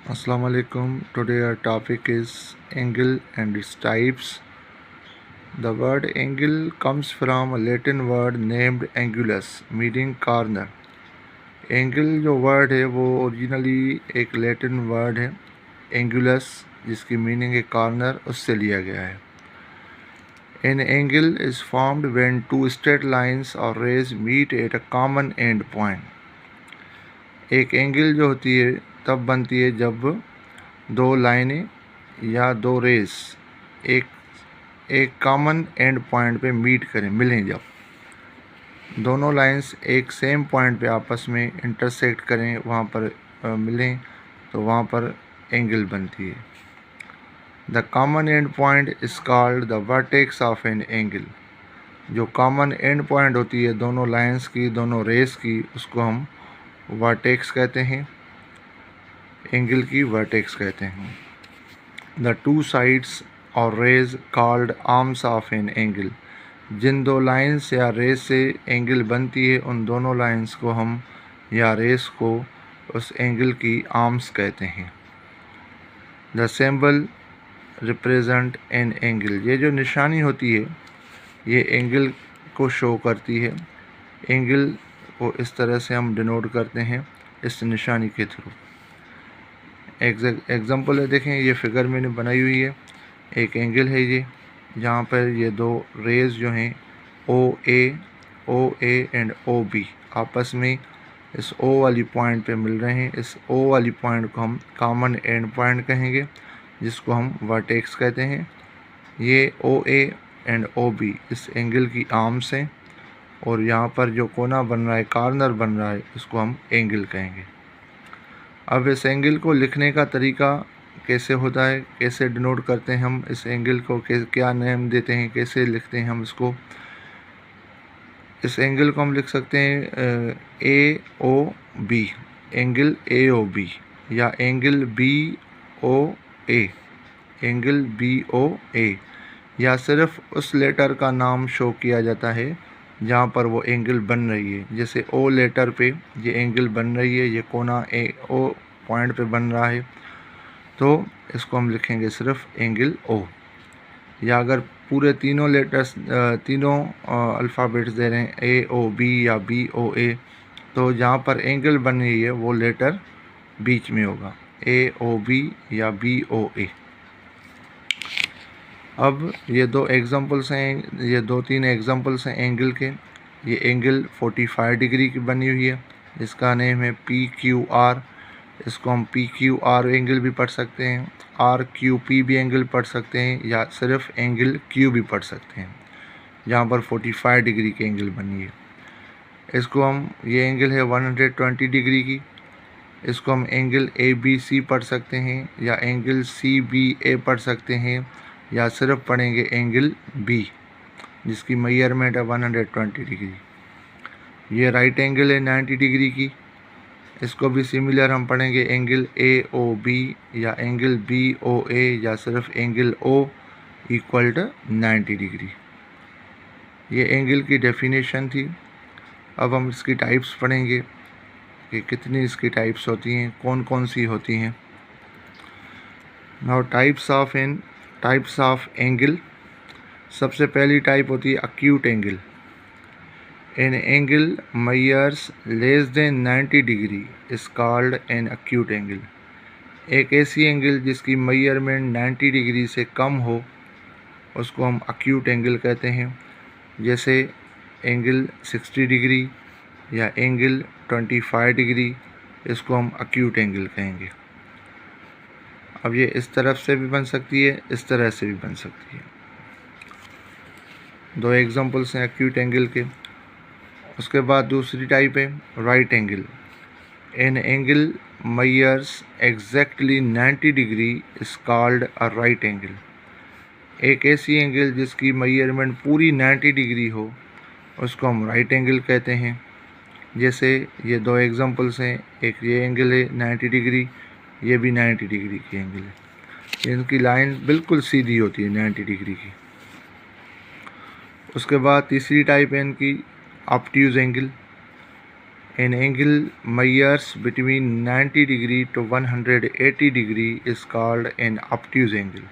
Assalamu alaikum. Today our topic is angle and its types. The word angle comes from a Latin word named angulus, meaning corner. Angle जो word है वो originally एक Latin word है एंगुलस, जिसकी meaning है corner, उससे लिया गया है. An angle is formed when two straight lines or rays meet at a common end point. एक एंगल जो होती है तब बनती है जब दो लाइनें या दो रेस एक कॉमन एंड पॉइंट पे मीट करें, मिलें. जब दोनों लाइंस एक सेम पॉइंट पे आपस में इंटरसेक्ट करें, वहाँ पर मिलें, तो वहाँ पर एंगल बनती है. The common and point is called the vertex of an angle. जो कॉमन एंड पॉइंट होती है दोनों लाइंस की, दोनों रेस की, उसको हम वर्टेक्स कहते हैं, एंगल की वर्टेक्स कहते हैं. द टू साइड्स और rays called arms of an angle. जिन दो लाइंस या रेस से एंगल बनती है उन दोनों लाइंस को हम या रेस को उस एंगल की आर्म्स कहते हैं. The symbol represent an angle. ये जो निशानी होती है ये एंगल को शो करती है. एंगल को इस तरह से हम डिनोट करते हैं इस निशानी के थ्रू. एग्जाम्पल है, देखें ये फिगर मैंने बनाई हुई है. एक एंगल है ये, जहाँ पर ये दो रेज जो हैं ओ ए एंड ओ बी आपस में इस ओ वाली पॉइंट पे मिल रहे हैं. इस ओ वाली पॉइंट को हम कॉमन एंड पॉइंट कहेंगे, जिसको हम वर्टेक्स कहते हैं. ये ओ ए एंड ओ बी इस एंगल की आर्म्स हैं, और यहाँ पर जो कोना बन रहा है, कॉर्नर बन रहा है, इसको हम एंगल कहेंगे. अब इस एंगल को लिखने का तरीका कैसे होता है, कैसे डिनोट करते हैं हम इस एंगल को, क्या नेम देते हैं, कैसे लिखते हैं हम इसको. इस एंगल को हम लिख सकते हैं A O B, angle A O B, या angle B O A, angle B O A, या सिर्फ उस लेटर का नाम शो किया जाता है जहाँ पर वो एंगल बन रही है. जैसे ओ लेटर पे ये एंगल बन रही है, ये कोना ए ओ पॉइंट पे बन रहा है, तो इसको हम लिखेंगे सिर्फ एंगल ओ. या अगर पूरे तीनों लेटर्स, तीनों अल्फ़ाबेट्स दे रहे हैं, ए ओ बी या बी ओ ए, तो जहाँ पर एंगल बन रही है वो लेटर बीच में होगा, ए ओ बी या बी ओ ए. अब ये दो एग्जांपल्स हैं, ये दो तीन एग्जांपल्स हैं एंगल के. ये एंगल 45 डिग्री की बनी हुई है, इसका नेम है पी क्यू आर. इसको हम पी क्यू आर एंगल भी पढ़ सकते हैं, आर क्यू पी भी एंगल पढ़ सकते हैं, या सिर्फ एंगल क्यू भी पढ़ सकते हैं, जहाँ पर 45 डिग्री की एंगल बनी है. इसको हम, ये एंगल है 120 डिग्री की, इसको हम एंगल ए बी सी पढ़ सकते हैं, या एंगल सी बी ए पढ़ सकते हैं, या सिर्फ पढ़ेंगे एंगल बी, जिसकी मेजरमेंट है 120 डिग्री. ये राइट एंगल है 90 डिग्री की, इसको भी सिमिलर हम पढ़ेंगे एंगल ए ओ बी, या एंगल बी ओ ए, या सिर्फ angle O equal to 90 degree. ये एंगल की डेफिनेशन थी. अब हम इसकी टाइप्स पढ़ेंगे कि कितनी इसकी टाइप्स होती हैं, कौन कौन सी होती हैं. Now types of angle. सबसे पहली टाइप होती है acute angle. An angle measures less than 90 degree is called an acute angle. एक ऐसी एंगल जिसकी मेजरमेंट 90 डिग्री से कम हो, उसको हम अक्यूट एंगल कहते हैं. जैसे एंगल 60 डिग्री या एंगल 25 डिग्री, इसको हम अक्यूट एंगल कहेंगे. अब ये इस तरफ से भी बन सकती है, इस तरह से भी बन सकती है. दो एग्जांपल्स हैं अक्यूट एंगल के. उसके बाद दूसरी टाइप है right angle. An angle measures exactly 90 degree is called a right angle. एक ऐसी एंगल जिसकी मेजरमेंट पूरी 90 डिग्री हो, उसको हम राइट एंगल कहते हैं. जैसे ये दो एग्जांपल्स हैं, एक ये एंगल है 90 डिग्री, ये भी 90 डिग्री की एंगल है. इनकी लाइन बिल्कुल सीधी होती है 90 डिग्री की. उसके बाद तीसरी टाइप है इनकी obtuse angle. An angle measures between 90 degree to 180 degree is called an obtuse angle.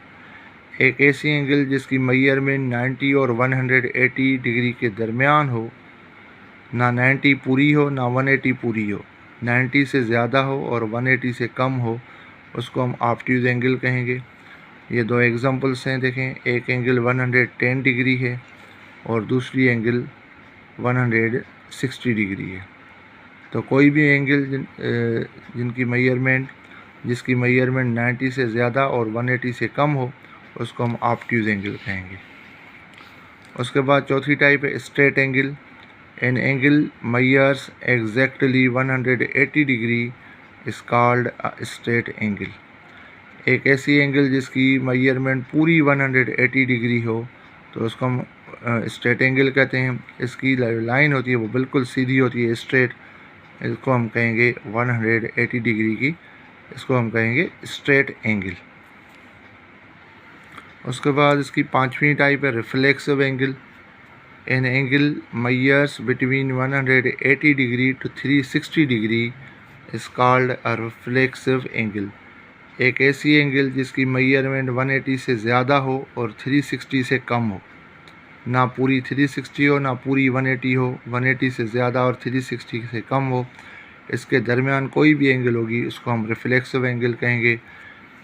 एक ऐसी एंगल जिसकी मेजरमेंट 90 और 180 डिग्री के दरमियान हो, ना 90 पूरी हो ना 180 पूरी हो, 90 से ज़्यादा हो और 180 से कम हो, उसको हम ऑब्ट्यूज एंगल कहेंगे। ये दो एग्जांपल्स हैं, देखें, एक एंगल 110 डिग्री है और दूसरी एंगल 160 डिग्री है। तो कोई भी एंगल जिसकी मेजरमेंट 90 से ज़्यादा और 180 से कम हो, उसको हम ऑब्ट्यूज एंगल कहेंगे। उसके बाद चौथी टाइप है straight angle. An angle measures exactly 180 degree is called straight angle. एक ऐसी एंगल जिसकी मेजरमेंट पूरी 180 डिग्री हो, तो उसको हम स्ट्रेट एंगल कहते हैं। इसकी लाइन होती है वो बिल्कुल सीधी होती है, स्ट्रेट, इसको हम कहेंगे 180 डिग्री की, इसको हम कहेंगे स्ट्रेट एंगल। उसके बाद इसकी पांचवी टाइप है reflexive angle. An angle measures between 180 degree to 360 degree is called a reflexive angle. एक ऐसी एंगल जिसकी मेजरमेंट 180 से ज़्यादा हो और 360 से कम हो, ना पूरी 360 हो ना पूरी 180 हो, 180 से ज़्यादा और 360 से कम हो, इसके दरमियान कोई भी एंगल होगी, उसको हम रिफ्लेक्सिव एंगल कहेंगे।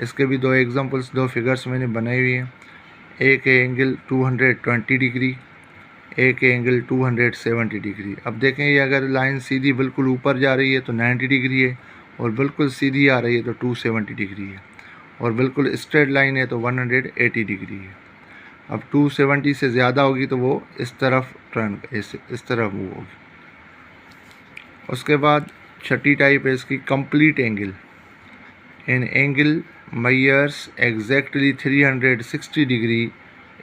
इसके भी दो एग्जांपल्स, दो फिगर्स मैंने बनाई हुई हैं। एक है एंगल 220 डिग्री, एक है एंगल 270 डिग्री। अब देखें, ये अगर लाइन सीधी बिल्कुल ऊपर जा रही है तो 90 डिग्री है, और बिल्कुल सीधी आ रही है तो 270 डिग्री है, और बिल्कुल स्ट्रेट लाइन है तो 180 डिग्री है। अब 270 से ज़्यादा होगी तो वो इस तरफ टर्न, इस तरफ मूव होगी। उसके बाद छठी टाइप है इसकी complete angle. An angle measures exactly 360 degree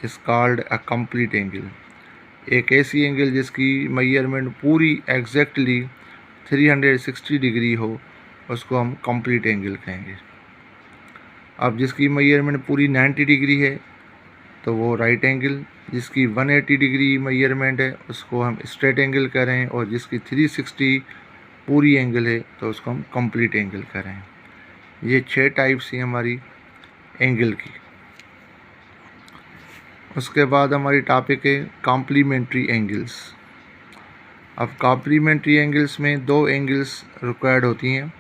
is called a complete angle. एक ऐसी एंगल जिसकी मेजरमेंट पूरी एग्जैक्टली 360 डिग्री हो, उसको हम कंप्लीट एंगल कहेंगे। अब जिसकी मेजरमेंट पूरी 90 डिग्री है तो वो राइट एंगल, जिसकी 180 डिग्री मेजरमेंट है उसको हम स्ट्रेट एंगल कह रहे हैं, और जिसकी 360 पूरी एंगल है तो उसको हम कंप्लीट एंगल कह रहे हैं। ये 6 टाइप्स हैं हमारी एंगल की। उसके बाद हमारी टॉपिक है कॉम्प्लीमेंट्री एंगल्स। अब कॉम्प्लीमेंट्री एंगल्स में दो एंगल्स रिक्वायर्ड होती हैं,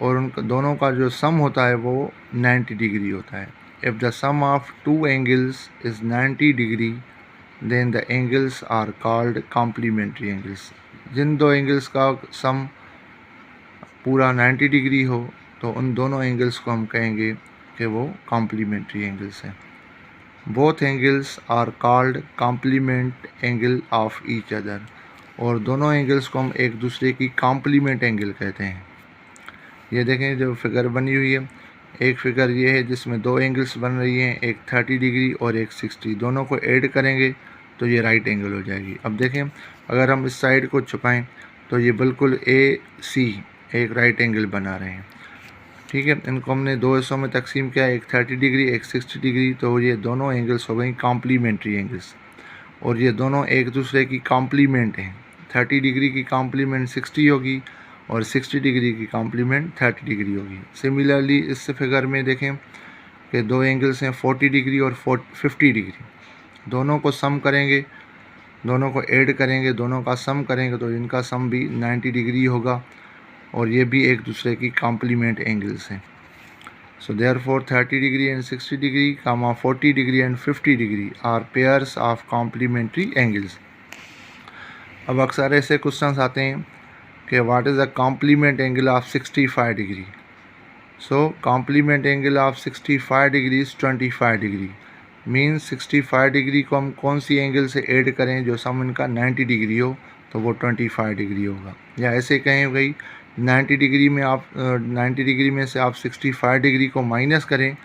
और उनका दोनों का जो सम होता है वो 90 डिग्री होता है। If the sum of two angles is 90 degree then the angles are called complementary angles. जिन दो एंगल्स का सम पूरा 90 डिग्री हो तो उन दोनों एंगल्स को हम कहेंगे कि वो कॉम्प्लीमेंट्री एंगल्स हैं। Both angles are called complement angle of each other, और दोनों एंगल्स को हम एक दूसरे की कॉम्प्लीमेंट एंगल कहते हैं। ये देखें जो फिगर बनी हुई है, एक फिगर ये है जिसमें दो एंगल्स बन रही हैं, एक 30 डिग्री और एक 60, दोनों को ऐड करेंगे तो ये राइट एंगल हो जाएगी। अब देखें, अगर हम इस साइड को छुपाएं तो ये बिल्कुल AC एक राइट एंगल बना रहे हैं, ठीक है। इनको हमने दो हिस्सों में तकसीम किया, एक 30 डिग्री एक 60 डिग्री, तो ये दोनों एंगल्स हो गई कॉम्प्लीमेंट्री एंगल्स, और ये दोनों एक दूसरे की कॉम्प्लीमेंट हैं। 30 डिग्री की कॉम्प्लीमेंट 60 होगी और 60 डिग्री की कॉम्प्लीमेंट 30 डिग्री होगी। सिमिलरली इस फिगर में देखें कि दो एंगल्स हैं 40 डिग्री और 50 डिग्री, दोनों को सम करेंगे, दोनों को ऐड करेंगे, दोनों का सम करेंगे तो इनका सम भी 90 डिग्री होगा, और ये भी एक दूसरे की कॉम्प्लीमेंट एंगल्स हैं। So therefore 30 degree and 60 degree, 40 degree and 50 degree are pairs of complementary angles. अब अक्सर ऐसे क्वेश्चंस आते हैं कि what is the complement angle of 65 degree. So complement angle of 65 degree is 25 degree. Means 65 degree को हम कौन सी एंगल से ऐड करें जो सम इनका 90 डिग्री हो, तो वो 25 डिग्री होगा। या ऐसे कहें भाई 90 डिग्री में आप 90 डिग्री में से आप 65 डिग्री को माइनस करें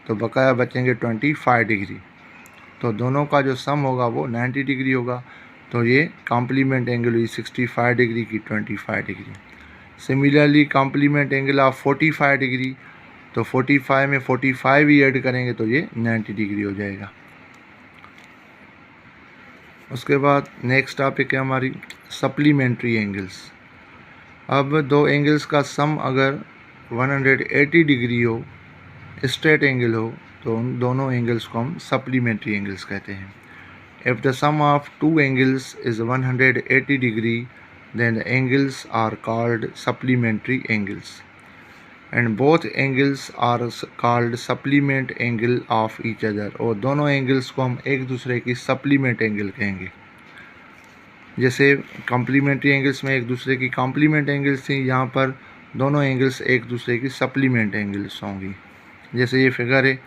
तो बकाया बचेंगे 25 डिग्री, तो दोनों का जो सम होगा वो 90 डिग्री होगा। तो ये कॉम्प्लीमेंट एंगल हुई 65 डिग्री की 25 degree. Similarly complement angle of 45 degree, तो 45 में 45 ही ऐड करेंगे तो ये 90 डिग्री हो जाएगा। उसके बाद नेक्स्ट टॉपिक है हमारी सप्लीमेंट्री एंगल्स। अब दो एंगल्स का सम अगर 180 डिग्री हो, स्ट्रेट एंगल हो, तो उन दोनों एंगल्स को हम सप्लीमेंट्री एंगल्स कहते हैं। If the sum of two angles is 180 degree, then the angles are called supplementary angles, and both angles are called supplement angle of each other। और दोनों एंगल्स को हम एक दूसरे की सप्लीमेंट एंगल कहेंगे। जैसे कॉम्प्लीमेंट्री एंगल्स में एक दूसरे की कॉम्प्लीमेंट एंगल्स थी, यहाँ पर दोनों एंगल्स एक दूसरे की सप्लीमेंट एंगल्स होंगी। जैसे ये फिगर है,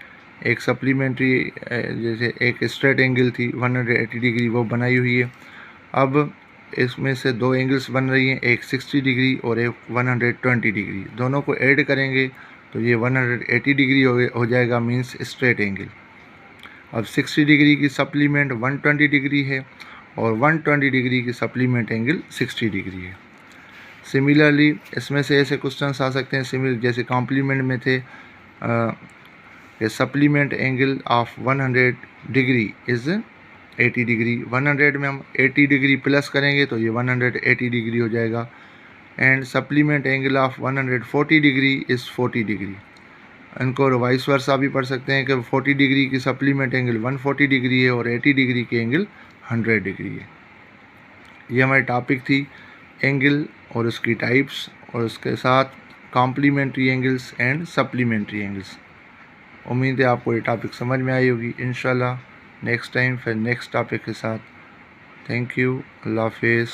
एक सप्लीमेंट्री, जैसे एक स्ट्रेट एंगल थी 180 डिग्री, वो बनाई हुई है। अब इसमें से दो एंगल्स बन रही हैं, एक 60 डिग्री और एक 120 डिग्री। दोनों को ऐड करेंगे तो ये 180 डिग्री हो जाएगा, मीन्स स्ट्रेट एंगल। अब 60 डिग्री की सप्लीमेंट 120 डिग्री है और 120 डिग्री की सप्लीमेंट एंगल 60 डिग्री है। सिमिलरली इसमें से ऐसे क्वेश्चंस आ सकते हैं सिमिलर, जैसे कॉम्प्लीमेंट में थे supplement angle of 100 degree is 80 degree. 100 में हम 80 डिग्री प्लस करेंगे तो ये 180 डिग्री हो जाएगा। And supplement angle of 140 degree is 40 degree. इनको वाइस वर्सा भी पढ़ सकते हैं कि 40 डिग्री की सप्लीमेंट एंगल 140 डिग्री है और 80 डिग्री की एंगल 100 डिग्री है। ये हमारी टॉपिक थी एंगल और उसकी टाइप्स, और उसके साथ complementary angles and supplementary angles. उम्मीद है आपको ये टॉपिक समझ में आई होगी। इंशाल्लाह नेक्स्ट टाइम फिर नेक्स्ट टॉपिक के साथ। Thank you. अल्लाह हाफिज़।